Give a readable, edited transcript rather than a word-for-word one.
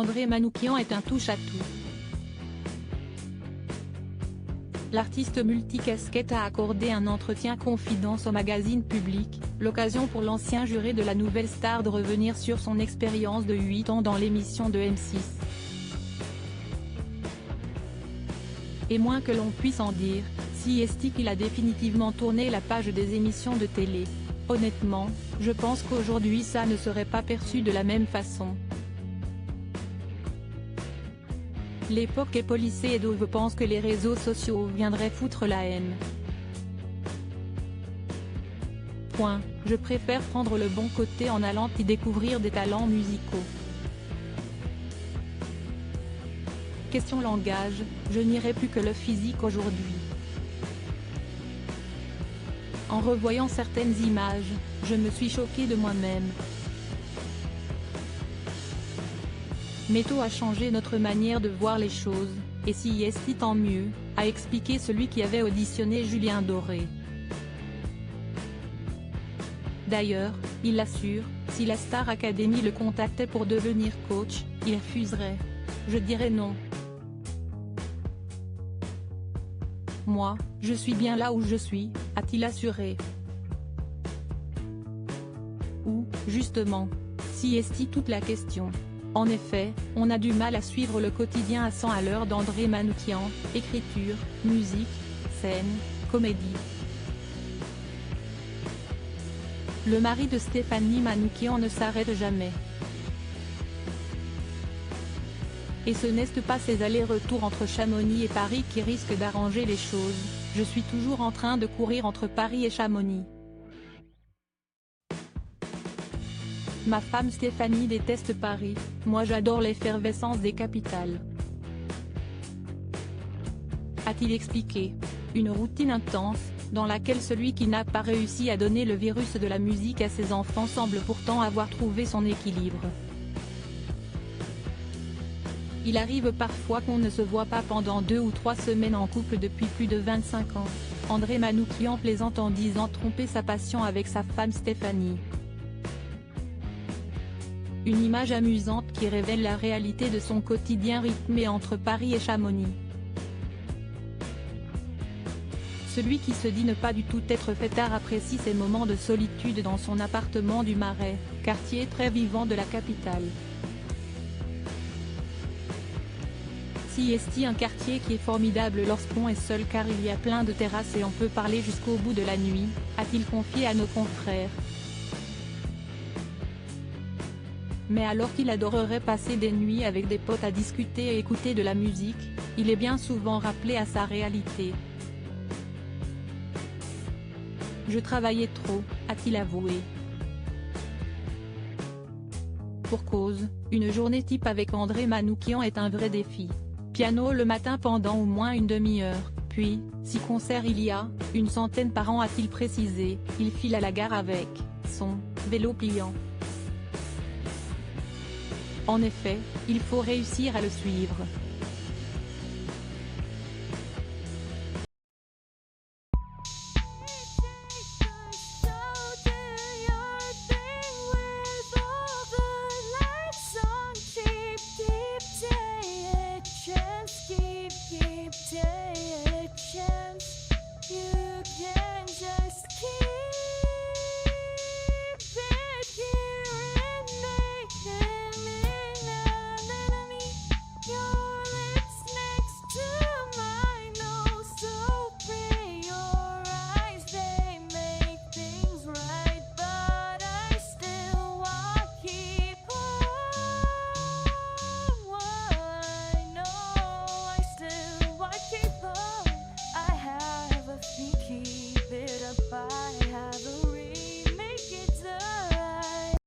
André Manoukian est un touche-à-tout. L'artiste multicasquette a accordé un entretien confidence au magazine Public, l'occasion pour l'ancien juré de la Nouvelle Star de revenir sur son expérience de 8 ans dans l'émission de M6. Et moins que l'on puisse en dire, si est-il qu'il a définitivement tourné la page des émissions de télé. Honnêtement, je pense qu'aujourd'hui ça ne serait pas perçu de la même façon. L'époque est policée et Dove pense que les réseaux sociaux viendraient foutre la haine. Je préfère prendre le bon côté en allant y découvrir des talents musicaux. Question langage, je n'irai plus que le physique aujourd'hui. En revoyant certaines images, je me suis choqué de moi-même. Méto a changé notre manière de voir les choses, et si est tant mieux, a expliqué celui qui avait auditionné Julien Doré. D'ailleurs, il assure, si la Star Academy le contactait pour devenir coach, il refuserait. Je dirais non. Moi, je suis bien là où je suis, a-t-il assuré. Ou, justement, si est toute la question. En effet, on a du mal à suivre le quotidien à 100 à l'heure d'André Manoukian, écriture, musique, scène, comédie. Le mari de Stéphanie Manoukian ne s'arrête jamais. Et ce n'est pas ces allers-retours entre Chamonix et Paris qui risquent d'arranger les choses, je suis toujours en train de courir entre Paris et Chamonix. Ma femme Stéphanie déteste Paris, moi j'adore l'effervescence des capitales. A-t-il expliqué. Une routine intense, dans laquelle celui qui n'a pas réussi à donner le virus de la musique à ses enfants semble pourtant avoir trouvé son équilibre. Il arrive parfois qu'on ne se voit pas pendant 2 ou 3 semaines en couple depuis plus de 25 ans. André Manoukian plaisante en disant tromper sa passion avec sa femme Stéphanie. Une image amusante qui révèle la réalité de son quotidien rythmé entre Paris et Chamonix. Celui qui se dit ne pas du tout être fêtard apprécie ses moments de solitude dans son appartement du Marais, quartier très vivant de la capitale. Si est un quartier qui est formidable lorsqu'on est seul car il y a plein de terrasses et on peut parler jusqu'au bout de la nuit, a-t-il confié à nos confrères. Mais alors qu'il adorerait passer des nuits avec des potes à discuter et écouter de la musique, il est bien souvent rappelé à sa réalité. Je travaillais trop, a-t-il avoué. Pour cause, une journée type avec André Manoukian est un vrai défi. Piano le matin pendant au moins une demi-heure, puis, si concert il y a, une centaine par an a-t-il précisé, il file à la gare avec son vélo pliant. En effet, il faut réussir à le suivre.